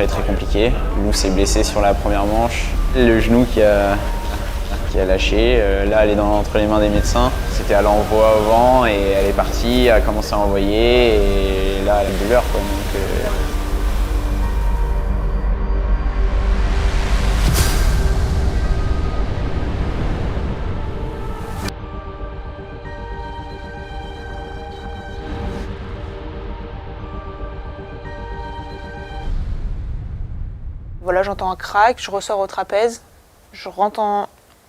très compliqué. Lou s'est blessée sur la première manche. Le genou qui a lâché. Là, elle est entre les mains des médecins. C'était à l'envoi au vent et elle est partie, elle a commencé à envoyer et là, elle a une douleur, quoi. Voilà, j'entends un crack, je ressors au trapèze, je rentre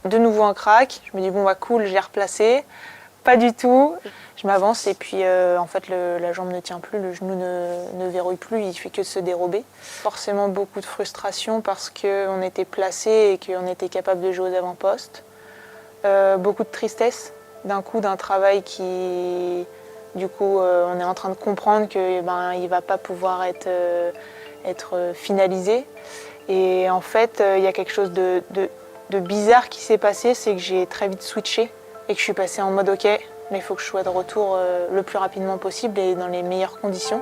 de nouveau un crack, je me dis bon bah cool, je l'ai replacé. Pas du tout, je m'avance et puis en fait la jambe ne tient plus, le genou ne verrouille plus, il fait que se dérober. Forcément beaucoup de frustration parce qu'on était placé et qu'on était capable de jouer aux avant-postes. Beaucoup de tristesse d'un coup d'un travail qui, du coup, on est en train de comprendre qu'il ne va pas pouvoir être finalisé. Et en fait, il y a quelque chose de bizarre qui s'est passé, c'est que j'ai très vite switché et que je suis passée en mode OK, mais il faut que je sois de retour le plus rapidement possible et dans les meilleures conditions.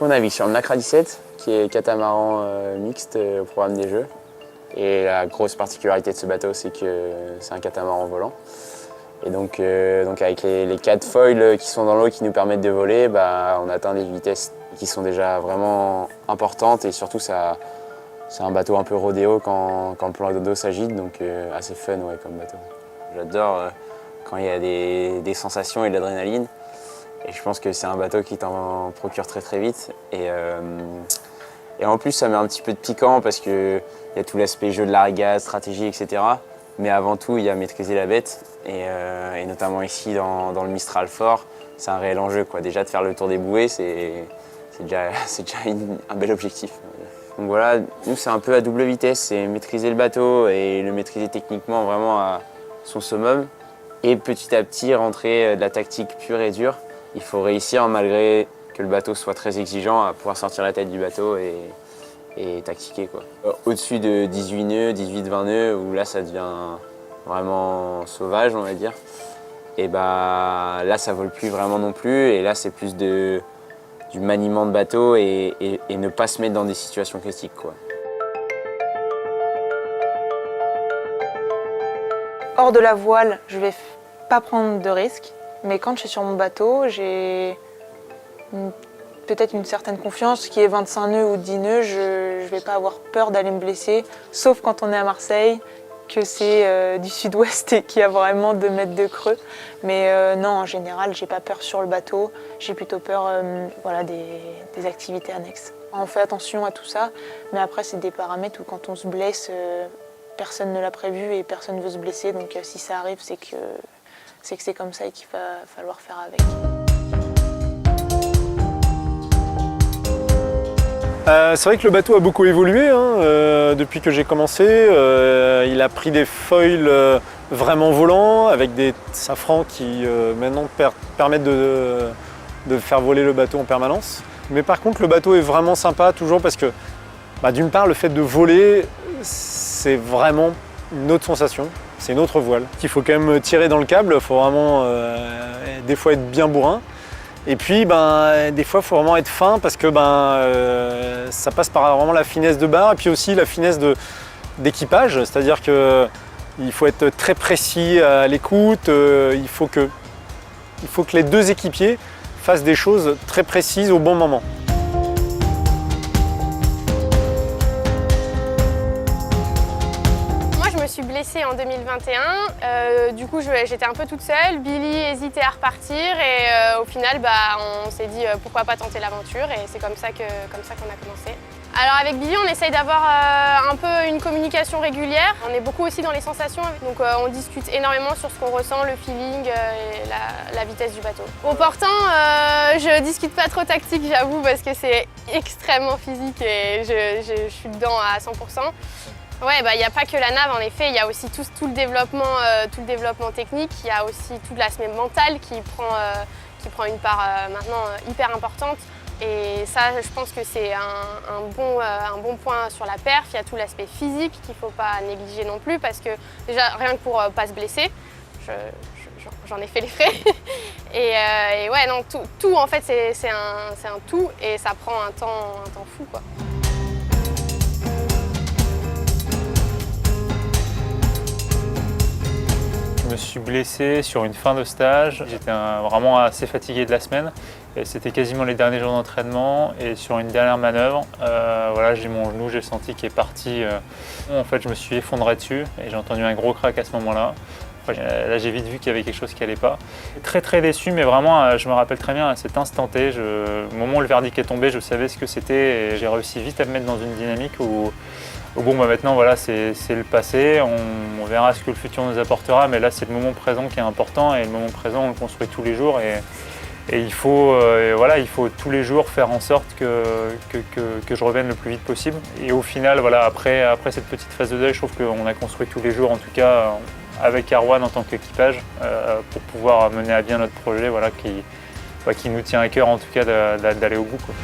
On navigue sur le Nacra 17, qui est catamaran mixte au programme des Jeux. Et la grosse particularité de ce bateau, c'est que c'est un catamaran volant. Et donc avec les 4 foils qui sont dans l'eau qui nous permettent de voler, on atteint des vitesses qui sont déjà vraiment importantes et surtout c'est un bateau un peu rodéo quand le plan d'eau s'agite, donc assez fun ouais, comme bateau. J'adore quand il y a des sensations et de l'adrénaline et je pense que c'est un bateau qui t'en procure très vite et en plus ça met un petit peu de piquant parce qu'il y a tout l'aspect jeu de la régate, stratégie, etc. Mais avant tout, il y a maîtriser la bête et notamment ici dans le Mistral fort, c'est un réel enjeu, quoi. Déjà de faire le tour des bouées, c'est déjà un bel objectif. Donc voilà, nous c'est un peu à double vitesse, c'est maîtriser le bateau et le maîtriser techniquement vraiment à son summum et petit à petit rentrer de la tactique pure et dure. Il faut réussir malgré que le bateau soit très exigeant à pouvoir sortir la tête du bateau et tactiquer, quoi. Au-dessus de 18 nœuds, 18-20 nœuds, où là ça devient vraiment sauvage, on va dire. Et là ça vole plus vraiment non plus, et là c'est plus du maniement de bateau et ne pas se mettre dans des situations critiques, quoi. Hors de la voile, je vais pas prendre de risques, mais quand je suis sur mon bateau, j'ai peut-être une certaine confiance, qui est 25 nœuds ou 10 nœuds, je ne vais pas avoir peur d'aller me blesser, sauf quand on est à Marseille, que c'est du sud-ouest et qu'il y a vraiment 2 mètres de creux. Mais non, en général, j'ai pas peur sur le bateau, j'ai plutôt peur voilà, des activités annexes. On fait attention à tout ça, mais après c'est des paramètres où quand on se blesse, personne ne l'a prévu et personne ne veut se blesser, donc si ça arrive, c'est que c'est comme ça et qu'il va falloir faire avec. C'est vrai que le bateau a beaucoup évolué depuis que j'ai commencé. Il a pris des foils vraiment volants avec des safrans qui maintenant permettent de faire voler le bateau en permanence. Mais par contre le bateau est vraiment sympa toujours parce que d'une part le fait de voler c'est vraiment une autre sensation, c'est une autre voile. Il faut quand même tirer dans le câble, il faut vraiment des fois être bien bourrin. Et puis des fois il faut vraiment être fin parce que ça passe par vraiment la finesse de barre et puis aussi la finesse d'équipage, c'est-à-dire qu'il faut être très précis à l'écoute, il faut que les 2 équipiers fassent des choses très précises au bon moment. Je suis blessée en 2021, du coup j'étais un peu toute seule, Billy hésitait à repartir et au final on s'est dit pourquoi pas tenter l'aventure et c'est comme ça qu'on a commencé. Alors avec Billy on essaye d'avoir un peu une communication régulière, on est beaucoup aussi dans les sensations, donc on discute énormément sur ce qu'on ressent, le feeling et la vitesse du bateau. Au portant, je discute pas trop tactique j'avoue parce que c'est extrêmement physique et je suis dedans à 100%. Ouais, il n'y a pas que la nave en effet, il y a aussi tout le développement technique, il y a aussi tout l'aspect mental qui prend une part maintenant hyper importante. Et ça, je pense que c'est un bon point sur la perf. Il y a tout l'aspect physique qu'il ne faut pas négliger non plus parce que déjà, rien que pour ne pas se blesser, je j'en ai fait les frais. Et ouais, non, tout en fait, c'est un tout et ça prend un temps fou, quoi. Je me suis blessé sur une fin de stage. J'étais vraiment assez fatigué de la semaine. C'était quasiment les derniers jours d'entraînement et sur une dernière manœuvre, voilà, j'ai mon genou, j'ai senti qu'il est parti. En fait, je me suis effondré dessus et j'ai entendu un gros crack à ce moment-là. Là, j'ai vite vu qu'il y avait quelque chose qui n'allait pas. Très très déçu, mais vraiment, je me rappelle très bien à cet instant T. Au moment où le verdict est tombé, je savais ce que c'était et j'ai réussi vite à me mettre dans une dynamique où bon, bah maintenant, voilà, c'est le passé. On verra ce que le futur nous apportera, mais là, c'est le moment présent qui est important et le moment présent, on le construit tous les jours. Et il faut, voilà, il faut tous les jours faire en sorte que je revienne le plus vite possible. Et au final, voilà, après cette petite phase de deuil, je trouve qu'on a construit tous les jours, en tout cas avec Arwan en tant qu'équipage, pour pouvoir mener à bien notre projet, voilà, qui nous tient à cœur en tout cas d'aller au bout, quoi.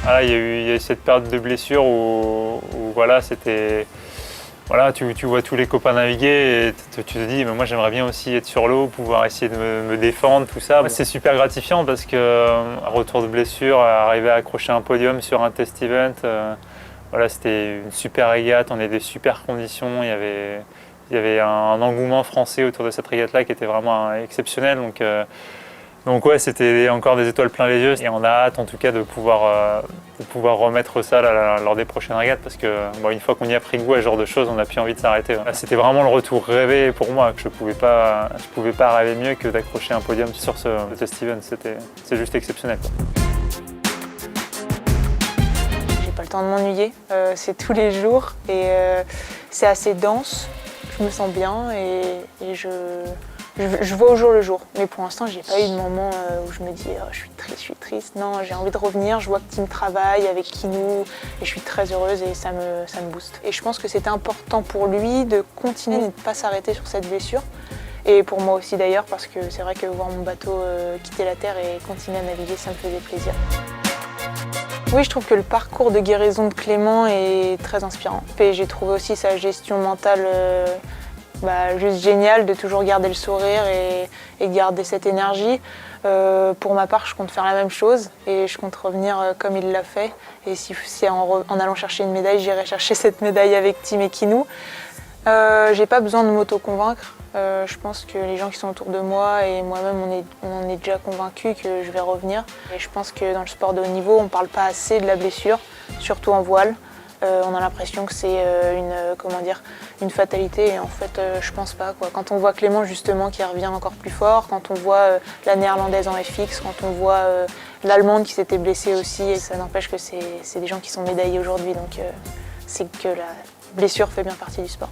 Voilà, il y a eu cette période de blessure où voilà, c'était... Voilà, tu vois tous les copains naviguer et tu te dis mais moi j'aimerais bien aussi être sur l'eau, pouvoir essayer de me défendre, tout ça. C'est super gratifiant parce que retour de blessure, arriver à accrocher un podium sur un test event, voilà, c'était une super régate, on avait des super conditions, il y avait un engouement français autour de cette régate-là qui était vraiment exceptionnel. Donc ouais, c'était encore des étoiles plein les yeux et on a hâte en tout cas de pouvoir remettre ça là, lors des prochaines régates parce que bon, une fois qu'on y a pris goût à ce genre de choses, on n'a plus envie de s'arrêter. C'était vraiment le retour rêvé pour moi, que je pouvais pas rêver mieux que d'accrocher un podium sur ce test event. C'est juste exceptionnel, quoi. J'ai pas le temps de m'ennuyer, c'est tous les jours et c'est assez dense, je me sens bien et je vois au jour le jour, mais pour l'instant, j'ai pas eu de moment où je me dis oh, je suis triste. Non, j'ai envie de revenir, je vois que Tim travaille avec Kinou et je suis très heureuse et ça me booste. Et je pense que c'était important pour lui de continuer et de ne pas s'arrêter sur cette blessure. Et pour moi aussi d'ailleurs, parce que c'est vrai que voir mon bateau quitter la terre et continuer à naviguer, ça me faisait plaisir. Oui, je trouve que le parcours de guérison de Clément est très inspirant. Et j'ai trouvé aussi sa gestion mentale juste génial de toujours garder le sourire et garder cette énergie. Pour ma part, je compte faire la même chose et je compte revenir comme il l'a fait. Et si en allant chercher une médaille, j'irai chercher cette médaille avec Tim et Kinou. J'ai pas besoin de m'auto-convaincre. Je pense que les gens qui sont autour de moi et moi-même, on est déjà convaincus que je vais revenir. Et je pense que dans le sport de haut niveau, on ne parle pas assez de la blessure, surtout en voile. On a l'impression que c'est une fatalité et en fait je pense pas, quoi. Quand on voit Clément justement qui revient encore plus fort, quand on voit la néerlandaise en FX, quand on voit l'allemande qui s'était blessée aussi, et ça n'empêche que c'est des gens qui sont médaillés aujourd'hui, donc c'est que la blessure fait bien partie du sport.